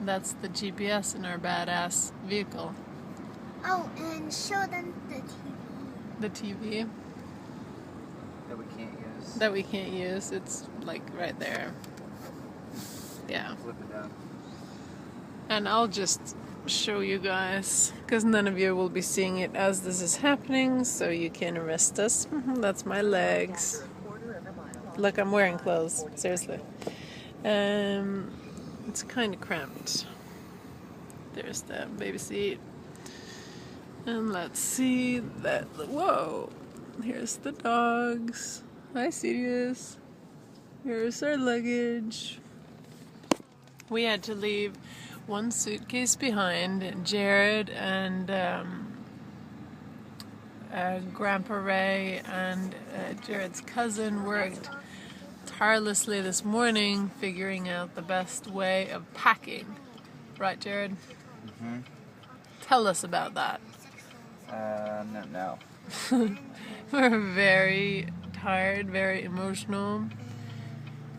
That's the GPS in our badass vehicle. Oh, and show them the TV. The TV. That we can't use. That we can't use. It's like right there. Yeah. Flip it down. And I'll just show you guys, because none of you will be seeing it as this is happening, so you can arrest us. That's my legs. Look, I'm wearing clothes. Seriously. It's kind of cramped. There's the baby seat. And let's see that. Whoa! Here's the dogs. Hi, Sirius. Here's our luggage. We had to leave one suitcase behind. Jared and Grandpa Ray and Jared's cousin worked tirelessly this morning figuring out the best way of packing. Right, Jared? Mm-hmm. Tell us about that. Not now. We're very tired, very emotional.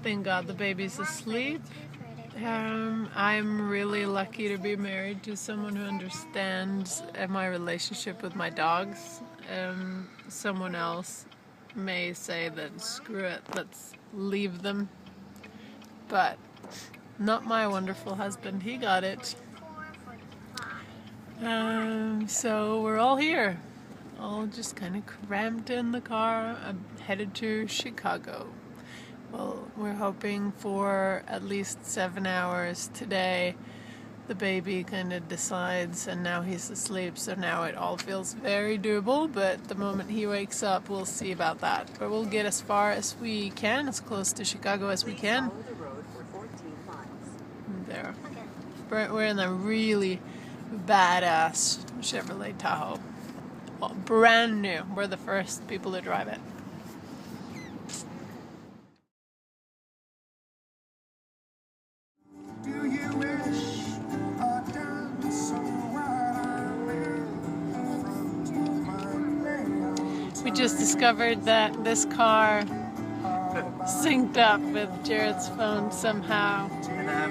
Thank God the baby's asleep. I'm really lucky to be married to someone who understands my relationship with my dogs. Someone else may say that screw it, let's leave them. But not my wonderful husband, he got it. So we're all here. All just kind of cramped in the car. I'm headed to Chicago. Well, we're hoping for at least 7 hours today. The baby kind of decides, and now he's asleep, so now it all feels very doable, but the moment he wakes up, we'll see about that. But we'll get as far as we can, as close to Chicago as we can. There. We're in a really badass Chevrolet Tahoe. Well, brand new. We're the first people to drive it. We just discovered that this car synced up with Jared's phone somehow.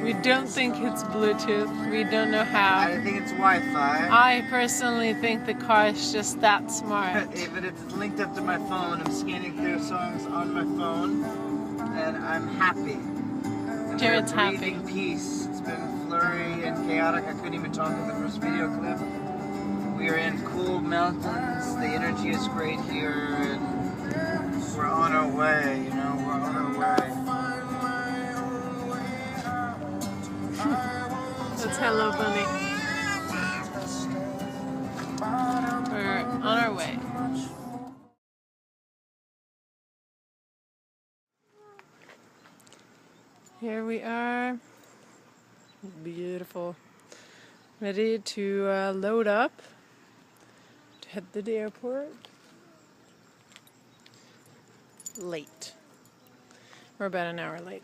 We don't think it's Bluetooth. We don't know how. I think it's Wi-Fi. I personally think the car is just that smart. But it's linked up to my phone. I'm scanning through songs on my phone, and I'm happy. And Jared's we're happy. breathing peace. It's been flurry and chaotic. I couldn't even talk in the first video clip. We are in cool mountains. The energy is great here, and we're on our way. You know, we're on our way. That's Hello Bunny. We're on our way. Here we are. Beautiful. Ready to load up to head to the airport. Late. We're about an hour late.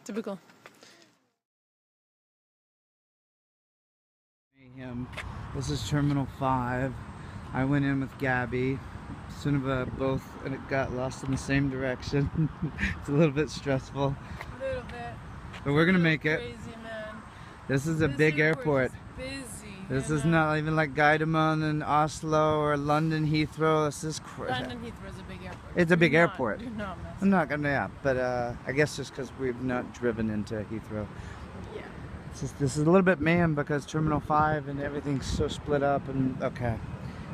Typical. This is Terminal 5. I went in with Gabby. Sunniva both got lost in the same direction. It's a little bit stressful. A little bit. But we're gonna make it. Crazy, man. This is a big airport. Busy. This is not even like Gardermoen in Oslo or London Heathrow. This is crazy. London Heathrow is a big airport. It's a big airport. Do not mess I'm not gonna, yeah, but I guess just because we've not driven into Heathrow. Yeah. This is a little bit mayhem because Terminal 5 and everything's so split up and okay.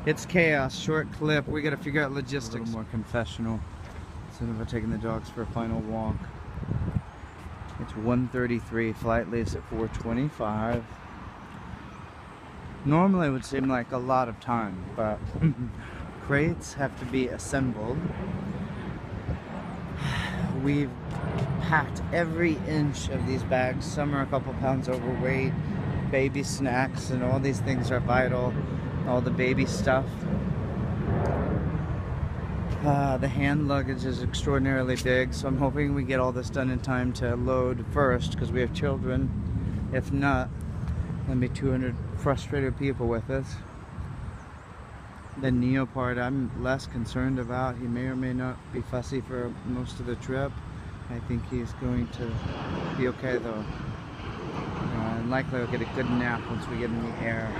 It's chaos, short clip. We gotta figure out logistics. A little more confessional. Instead of taking the dogs for a final walk. It's 1:33, flight leaves at 4:25. Normally it would seem like a lot of time, but crates have to be assembled. We've packed every inch of these bags. Some are a couple pounds overweight. Baby snacks and all these things are vital. All the baby stuff. The hand luggage is extraordinarily big, so I'm hoping we get all this done in time to load first because we have children. If not, there'll be 200 frustrated people with us. The Neo part I'm less concerned about. He may or may not be fussy for most of the trip. I think he's going to be okay though. and likely we'll get a good nap once we get in the air.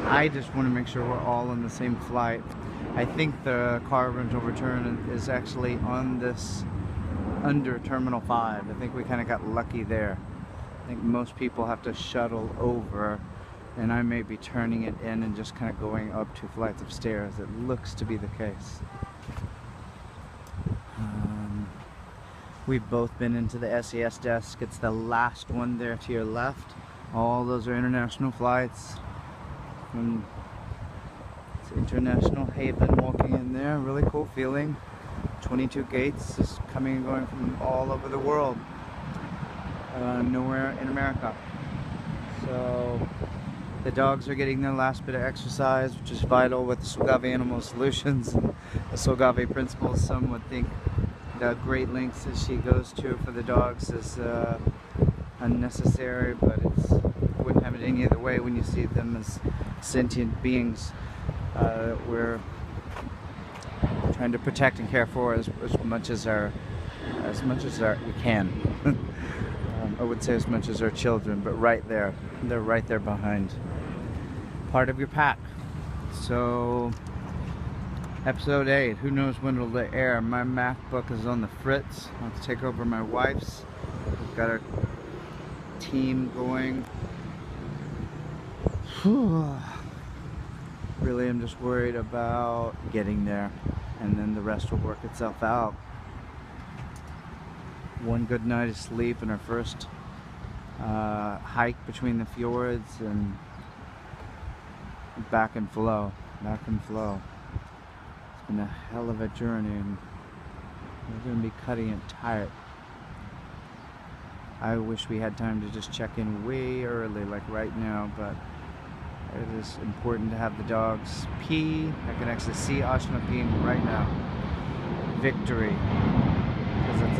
I just want to make sure we're all on the same flight. I think the car rental return is actually on this under Terminal 5. I think we kind of got lucky there. I think most people have to shuttle over, and I may be turning it in and just kind of going up 2 flights of stairs. It looks to be the case. We've both been into the SES desk. It's the last one there to your left. All those are international flights. And it's International Haven, walking in there. Really cool feeling. 22 gates just coming and going from all over the world. Nowhere in America. So the dogs are getting their last bit of exercise, which is vital with Solgave Animal Solutions and the Solgave principles. Some would think the great lengths that she goes to for the dogs is unnecessary, but it wouldn't have it any other way when you see them as sentient beings we're trying to protect and care for as much as we can. I would say as much as our children, but right there, they're right there behind. Part of your pack. So episode 8, who knows when it'll air. My Macbook is on the fritz. I'll have to take over my wife's. We've got our team going. Really, I'm just worried about getting there, and then the rest will work itself out. One good night of sleep and our first hike between the fjords, and back and flow. It's been a hell of a journey, and we're going to be cutting it tight. I wish we had time to just check in way early, like right now, but it is important to have the dogs pee. I can actually see Ashna peeing right now. Victory. Because it's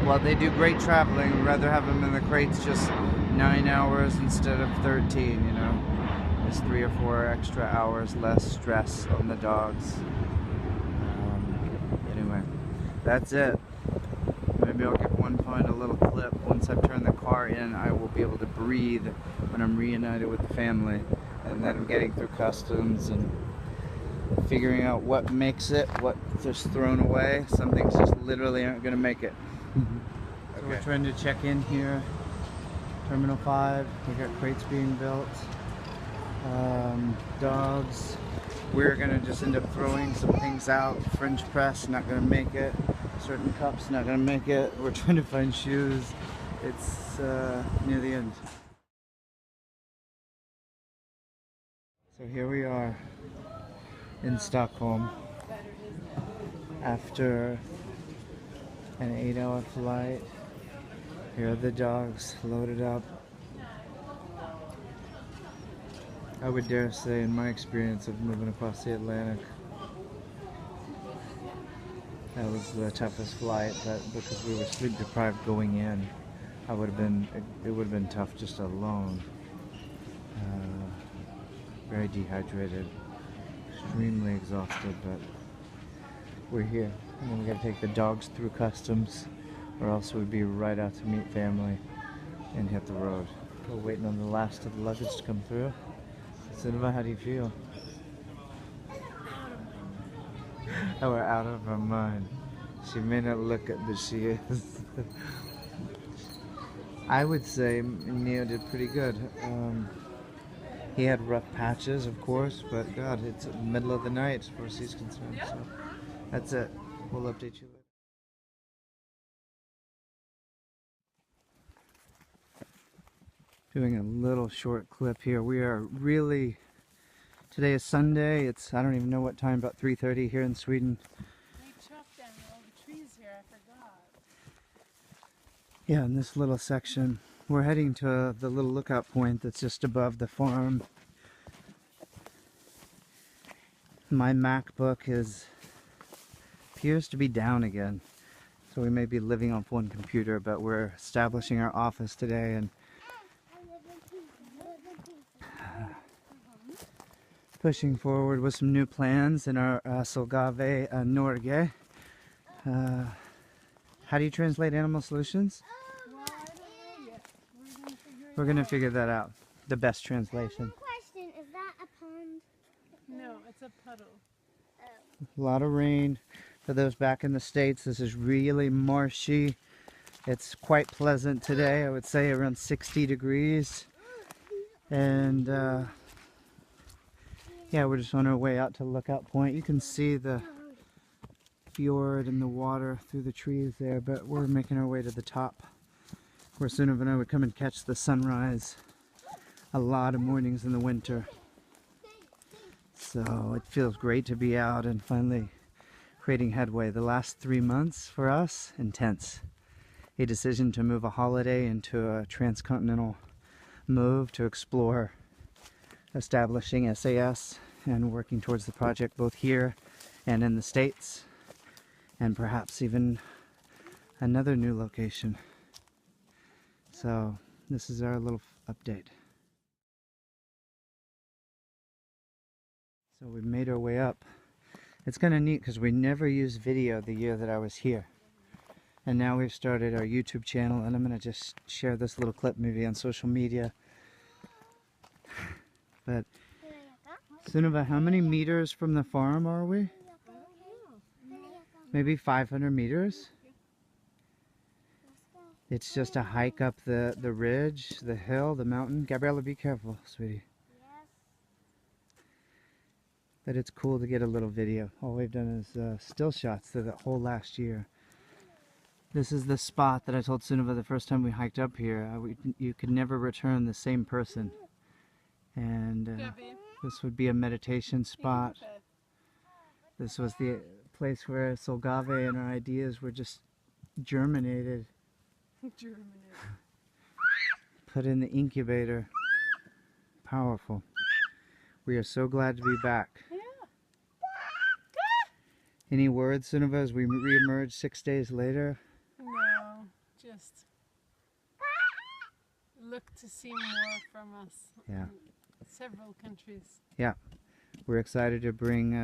well, they do great traveling. We'd rather have them in the crates just 9 hours instead of 13, you know. There's 3 or 4 extra hours less stress on the dogs. Anyway, that's it. Maybe I'll get one final little clip. Once I've turned the car in, I will be able to breathe when I'm reunited with the family. And then I'm getting through customs and figuring out what makes it, what's just thrown away. Some things just literally aren't going to make it. So we're trying to check in here. Terminal 5. We got crates being built. Dogs. We're going to just end up throwing some things out. French press, not going to make it. Certain cups, not going to make it. We're trying to find shoes. It's near the end. So here we are in Stockholm after an 8-hour flight. Here are the dogs loaded up. I would dare say, in my experience of moving across the Atlantic, that was the toughest flight, but because we were sleep deprived going in, it would have been tough just alone. Very dehydrated, extremely exhausted, but we're here. And then we gotta take the dogs through customs, or else we'd be right out to meet family and hit the road. We're waiting on the last of the luggage to come through. Cinema, how do you feel? Oh, we're out of our mind. She may not look it, but she is. I would say Neo did pretty good. He had rough patches, of course, but God, it's the middle of the night as far as he's concerned. So that's it. We'll update you later. Doing a little short clip here. We are really, today is Sunday. It's, I don't even know what time, about 3:30 here in Sweden. We chopped down all the trees here, I forgot. Yeah, in this little section. We're heading to the little lookout point that's just above the farm. My MacBook appears to be down again. So we may be living off one computer, but we're establishing our office today and pushing forward with some new plans in our Solgave Norge. How do you translate animal solutions? Well, I don't know yet. We're going to We're gonna figure that out. The best translation. One question, is that a pond? No, it's a puddle. A lot of rain. For those back in the States, this is really marshy. It's quite pleasant today. I would say around 60 degrees. And yeah, we're just on our way out to Lookout Point. You can see the fjord and the water through the trees there, but we're making our way to the top where Sunov and I would come and catch the sunrise a lot of mornings in the winter. So it feels great to be out and finally creating headway. The last 3 months for us, intense. A decision to move a holiday into a transcontinental move to explore establishing SAS and working towards the project both here and in the States, and perhaps even another new location. So this is our little update. So we've made our way up. It's kind of neat because we never used video the year that I was here. And now we've started our YouTube channel, and I'm going to just share this little clip maybe on social media. But Sunova, how many meters from the farm are we? Maybe 500 meters? It's just a hike up the ridge, the hill, the mountain. Gabriella, be careful, sweetie. But it's cool to get a little video. All we've done is still shots through the whole last year. This is the spot that I told Sunova the first time we hiked up here. You could never return the same person. And this would be a meditation spot. This was the place where Solgave and our ideas were just germinated. Put in the incubator. Powerful. We are so glad to be back. Yeah. Any words, Sunova, as we re-emerge 6 days later? No, just look to see more from us. Yeah. In several countries. Yeah. We're excited to bring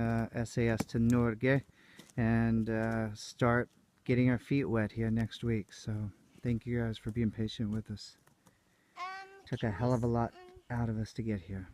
SAS to Norge and start getting our feet wet here next week. So thank you guys for being patient with us. Took a hell of a lot out of us to get here.